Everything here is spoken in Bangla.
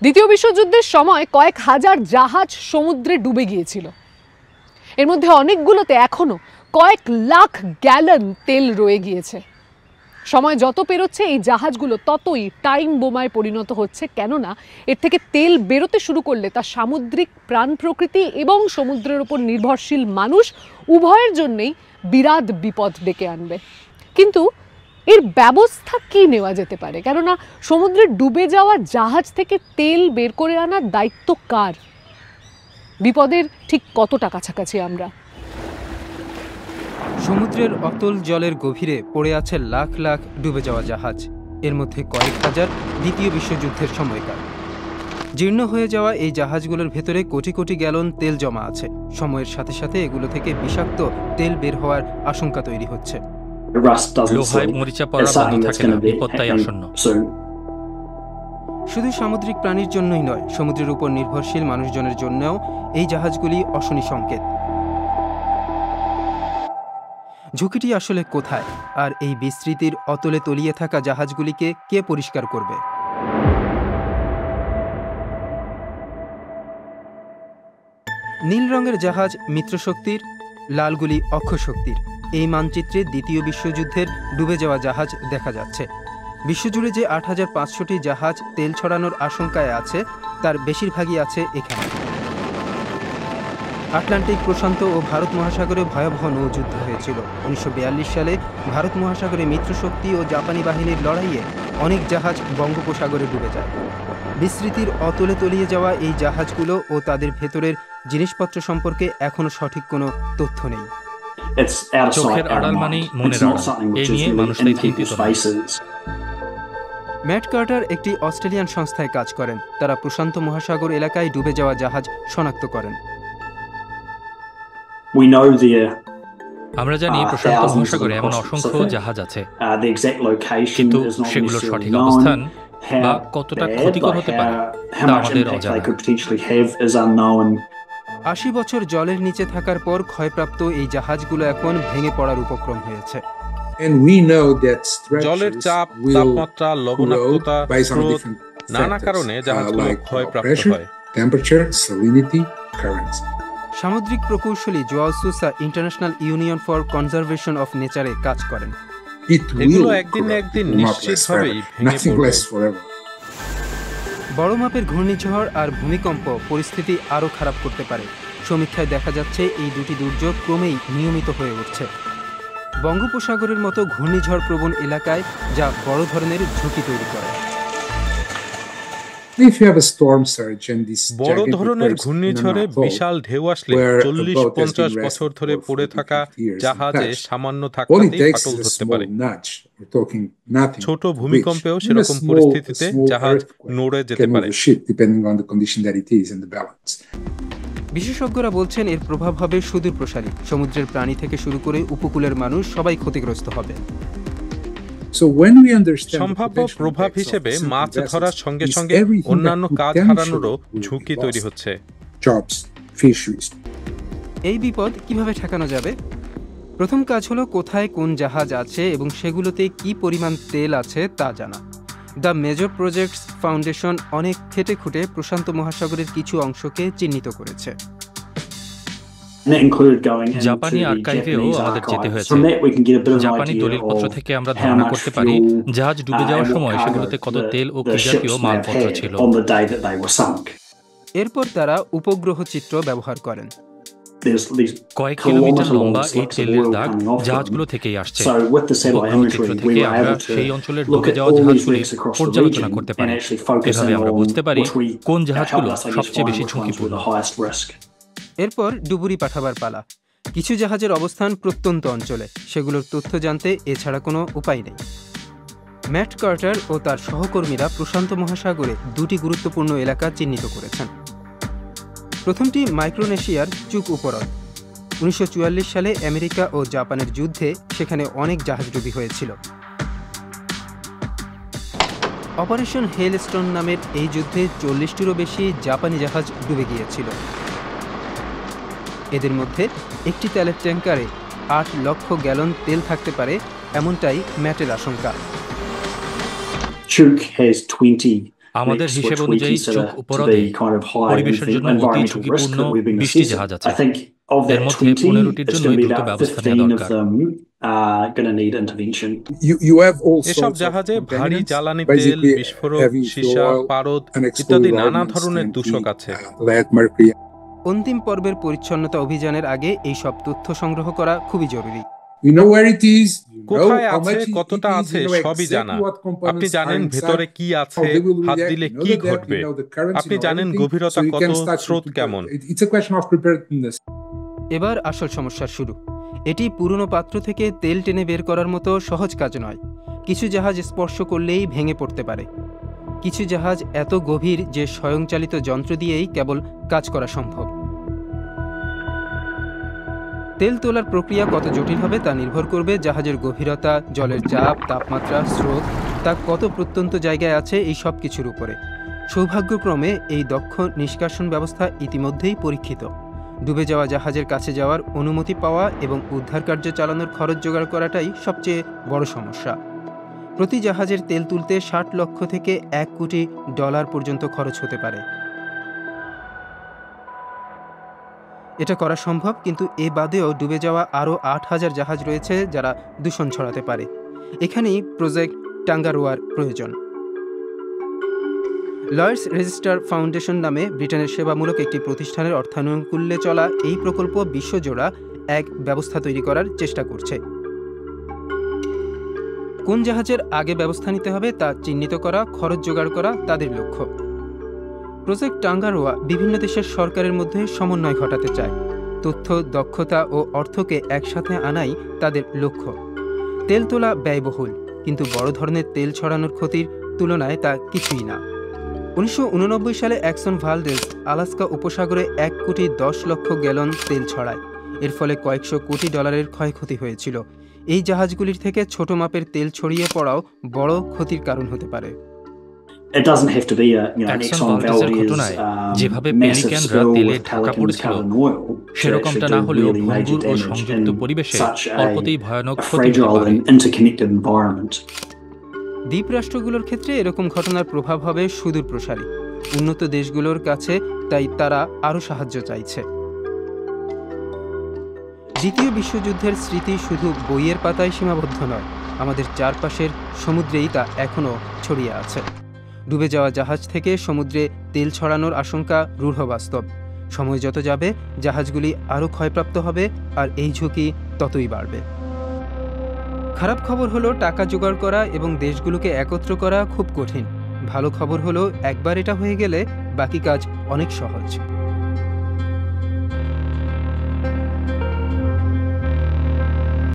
দ্বিতীয় বিশ্বযুদ্ধের সময় কয়েক হাজার জাহাজ সমুদ্রে ডুবে গিয়েছিল। এর মধ্যে অনেকগুলোতে এখনো কয়েক লাখ গ্যালন তেল রয়ে গিয়েছে। সময় যত পেরোচ্ছে এই জাহাজগুলো ততই টাইম বোমায় পরিণত হচ্ছে, কেননা এর থেকে তেল বেরোতে শুরু করলে তা সামুদ্রিক প্রাণ প্রকৃতি এবং সমুদ্রের উপর নির্ভরশীল মানুষ উভয়ের জন্যই বিরাট বিপদ ডেকে আনবে। কিন্তু এর ব্যবস্থা কি নেওয়া যেতে পারে? কেননা সমুদ্রে ডুবে যাওয়া জাহাজ থেকে তেল বের করে আনার দায়িত্ব কার? বিপদের ঠিক কতটা কাছাকাছি আমরা? সমুদ্রের অতল জলের গভীরে পড়ে আছে লাখ লাখ ডুবে যাওয়া জাহাজ। এর মধ্যে কয়েক হাজার দ্বিতীয় বিশ্বযুদ্ধের সময়কার। জীর্ণ হয়ে যাওয়া এই জাহাজগুলোর ভেতরে কোটি কোটি গ্যালন তেল জমা আছে। সময়ের সাথে সাথে এগুলো থেকে বিষাক্ত তেল বের হওয়ার আশঙ্কা তৈরি হচ্ছে। লোহায় মরিচা পড়া বন্ধ থাকে না, বিপদটাই আসন্ন। শুধু সামুদ্রিক প্রাণীর জন্যই নয়, সমুদ্রের উপর নির্ভরশীল মানুষজনের জন্যও এই জাহাজগুলি অশনি সংকেত। ঝুঁকিটি আসলে কোথায়? আর এই বিস্তৃতির অতলে তলিয়ে থাকা জাহাজগুলিকে কে পরিষ্কার করবে? নীল রঙের জাহাজ মিত্রশক্তির, লালগুলি অক্ষশক্তির। এই মানচিত্রে দ্বিতীয় বিশ্বযুদ্ধের ডুবে যাওয়া জাহাজ দেখা যাচ্ছে। বিশ্বজুড়ে যে ৮৫০০টি জাহাজ তেল ছড়ানোর আশঙ্কায় আছে, তার বেশিরভাগই আছে এখানে। আটলান্টিক, প্রশান্ত ও ভারত মহাসাগরে ভয়াবহ নৌযুদ্ধ হয়েছিল। ১৯৪২ সালে ভারত মহাসাগরে মিত্রশক্তি ও জাপানি বাহিনীর লড়াইয়ে অনেক জাহাজ বঙ্গোপসাগরে ডুবে যায়। বিস্তৃতির অতলে তলিয়ে যাওয়া এই জাহাজগুলো ও তাদের ভেতরের জিনিসপত্র সম্পর্কে এখনো সঠিক কোনো তথ্য নেই। চোখের আড়াল মানেই মনের আড়াল, এই নিয়ে মানুষটাই চিন্তিত। ম্যাট কার্টার একটি অস্ট্রেলিয়ান সংস্থায় কাজ করেন। তারা প্রশান্ত মহাসাগর এলাকায় ডুবে যাওয়া জাহাজ শনাক্ত করেন। আমরা জানি প্রশান্ত মহাসাগরে এমন অসংখ্য জাহাজ আছে, কিন্তু সেগুলোর সঠিক অবস্থান বা কতটা ক্ষতিকর হতে পারে তা আমাদের অজানা। ৮০ বছর জলের নিচে থাকার পর ক্ষয়প্রাপ্ত এই জাহাজগুলো এখন ভেঙে পড়ার উপক্রম হয়েছে। জলের চাপ, তাপমাত্রা, লবণাক্ততা, স্রোত, নানা কারণে জাহাজগুলো ক্ষয়প্রাপ্ত হয়। সামুদ্রিক প্রকৌশলী Joao Sousa International Union for Conservation of নেচারে কাজ করেন। এগুলো একদিন না একদিন নিশ্চিতভাবেই ভেঙে পড়বে। বড় মাপের ঘূর্ণিঝড় আর ভূমিকম্প পরিস্থিতি আরও খারাপ করতে পারে। সমীক্ষায় দেখা যাচ্ছে এই দুটি দুর্যোগ ক্রমেই নিয়মিত হয়ে উঠছে বঙ্গোপসাগরের মতো ঘূর্ণিঝড় প্রবণ এলাকায়, যা বড় ধরনের ঝুঁকি তৈরি করে। বড় ধরনের ঘূর্ণিঝড়ে বিশাল ঢেউ আসলে ৪০-৫০ বছর ধরে পড়ে থাকা জাহাজে সামান্য ধাক্কাতেই ফাটল ধরতে পারে। ছোট ভূমিকম্পেও সেরকম পরিস্থিতিতে জাহাজ নড়ে যেতে পারে। বিশেষজ্ঞরা বলছেন এর প্রভাব হবে সুদূর প্রসারী। সমুদ্রের প্রাণী থেকে শুরু করে উপকূলের মানুষ সবাই ক্ষতিগ্রস্ত হবে। সম্ভাব্য প্রভাব হিসেবে মাছ ধরার সঙ্গে সঙ্গে অন্যান্য কাজ হারানোরও ঝুঁকি তৈরি হচ্ছে। এই বিপদ কিভাবে ঠেকানো যাবে? প্রথম কাজ হলো কোথায় কোন জাহাজ আছে এবং সেগুলোতে কি পরিমাণ তেল আছে তা জানা। দ্য মেজর প্রজেক্টস ফাউন্ডেশন অনেক খেটে খুঁটে প্রশান্ত মহাসাগরের কিছু অংশকে চিহ্নিত করেছে। জাপানি আর্কাইভেও আমাদের যেতে হয়েছে। জাপানি দলিলপত্র থেকে আমরা ধারণা করতে পারি জাহাজ ডুবে যাওয়ার সময় সেগুলোতে কত তেল ও কি জাতীয় মালপত্র ছিল। এরপর তারা উপগ্রহ চিত্র ব্যবহার করেন। কয়েক কিলোমিটার লম্বা এই তেলের দাগ জাহাজগুলো থেকেই আসছে। উপগ্রহ চিত্র থেকে আমরা সেই অঞ্চলের ডুবে যাওয়া জাহাজগুলি পর্যালোচনা করতে পারি। এভাবে আমরা বুঝতে পারি কোন জাহাজগুলো সবচেয়ে বেশি ঝুঁকিপূর্ণ। এরপর ডুবুরি পাঠাবার পালা। কিছু জাহাজের অবস্থান প্রত্যন্ত অঞ্চলে, সেগুলোর তথ্য জানতে এছাড়া কোনো উপায় নেই। ম্যাট কার্টার ও তার সহকর্মীরা প্রশান্ত মহাসাগরে দুটি গুরুত্বপূর্ণ এলাকা চিহ্নিত করেছেন। প্রথমটি মাইক্রোনেশিয়ার চুক উপহ্রদ। ১৯৪৪ সালে আমেরিকা ও জাপানের যুদ্ধে সেখানে অনেক জাহাজডুবি হয়েছিল। অপারেশন হেলস্টোন নামের এই যুদ্ধে ৪০টিরও বেশি জাপানি জাহাজ ডুবে গিয়েছিল। এদের মধ্যে একটি তেলের ট্যাঙ্কারে ৮ লক্ষ গ্যালন তেল থাকতে পারে, এমনটাই ম্যাটের আশঙ্কা। আমাদের হিসেব অনুযায়ী চোখ উপহ্রদে পরিবেশের জন্য অতি ঝুঁকিপূর্ণ 20টি জাহাজ আছে। এর মধ্যে 15টির জন্যই দ্রুত ব্যবস্থা নেওয়া দরকার। এসব জাহাজে ভারী জ্বালানি তেল, বিস্ফোরক, সীসা, পারদ ইত্যাদি নানা ধরনের দূষক আছে। অন্তিম পর্বের পরিচ্ছন্নতা অভিযানের আগে এই সব তথ্য সংগ্রহ করা খুবই জরুরি। কোথায় আছে, কতটা আছে সবই জানা। আপনি জানেন ভেতরে কি আছে, হাত দিলে কি ঘটবে। আপনি জানেন গভীরতা কত, স্রোত কেমন। এবার আসল সমস্যার শুরু। এটি পুরনো পাত্র থেকে তেল টেনে বের করার মতো সহজ কাজ নয়। কিছু জাহাজ স্পর্শ করলেই ভেঙে পড়তে পারে। কিছু জাহাজ এত গভীর যে স্বয়ংচালিত যন্ত্র দিয়েই কেবল কাজ করা সম্ভব। তেল তোলার প্রক্রিয়া কত জটিল হবে তা নির্ভর করবে জাহাজের গভীরতা, জলের চাপ, তাপমাত্রা, স্রোত, তা কত প্রত্যন্ত জায়গায় আছে এই সব কিছুর উপরে। সৌভাগ্যক্রমে এই দক্ষ নিষ্কাশন ব্যবস্থা ইতিমধ্যেই পরীক্ষিত। ডুবে যাওয়া জাহাজের কাছে যাওয়ার অনুমতি পাওয়া এবং উদ্ধার কার্য চালানোর খরচ জোগাড় করাটাই সবচেয়ে বড় সমস্যা। প্রতি জাহাজের তেল তুলতে 60 লক্ষ থেকে $1 কোটি পর্যন্ত খরচ হতে পারে। এটা করা সম্ভব, কিন্তু এ বাদেও ডুবে যাওয়া আরও 8000 জাহাজ রয়েছে যারা দূষণ ছড়াতে পারে। এখানেই প্রজেক্ট টাঙ্গারোয়ার প্রয়োজন। লয়েডস রেজিস্টার ফাউন্ডেশন নামে ব্রিটেনের সেবামূলক একটি প্রতিষ্ঠানের অর্থানুকূল্যে চলা এই প্রকল্প বিশ্বজোড়া এক ব্যবস্থা তৈরি করার চেষ্টা করছে। কোন জাহাজের আগে ব্যবস্থা নিতে হবে তা চিহ্নিত করা, খরচ জোগাড় করা তাদের লক্ষ্য। প্রজেক্ট টাঙ্গারোয়া বিভিন্ন দেশের সরকারের মধ্যে সমন্বয় ঘটাতে চায়। তথ্য, দক্ষতা ও অর্থকে একসাথে আনাই তাদের লক্ষ্য। তেল তোলা ব্যয়বহুল, কিন্তু বড় ধরনের তেল ছড়ানোর ক্ষতির তুলনায় তা কিছুই না। 1989 সালে অ্যাক্সন ভালদেস আলাস্কা উপসাগরে 1 কোটি 10 লক্ষ গ্যালন তেল ছড়ায়। এর ফলে কয়েকশো কোটি ডলারের ক্ষয়ক্ষতি হয়েছিল। এই জাহাজগুলির থেকে ছোট মাপের তেল ছড়িয়ে পড়াও বড় ক্ষতির কারণ হতে পারে। অ্যাক্সন ভালদেসের ঘটনায় যেভাবে পেলিক্যানরা তেলে ঢাকা পড়েছিল, সেরকমটা না হলেও ভঙ্গুর ও সংযুক্ত পরিবেশে অল্পতেই ভয়ানক ক্ষতি হতে পারে। দ্বীপরাষ্ট্রগুলোর ক্ষেত্রে এরকম ঘটনার প্রভাব হবে সুদূর প্রসারী। উন্নত দেশগুলোর কাছে তাই তারা আরও সাহায্য চাইছে। দ্বিতীয় বিশ্বযুদ্ধের স্মৃতি শুধু বইয়ের পাতায় সীমাবদ্ধ নয়, আমাদের চারপাশের সমুদ্রেই তা এখনও ছড়িয়ে আছে। ডুবে যাওয়া জাহাজ থেকে সমুদ্রে তেল ছড়ানোর আশঙ্কা রূঢ় বাস্তব। সময় যত যাবে জাহাজগুলি আরও ক্ষয়প্রাপ্ত হবে, আর এই ঝুঁকি ততই বাড়বে। খারাপ খবর হলো টাকা জোগাড় করা এবং দেশগুলোকে একত্র করা খুব কঠিন। ভালো খবর হলো একবার এটা হয়ে গেলে বাকি কাজ অনেক সহজ।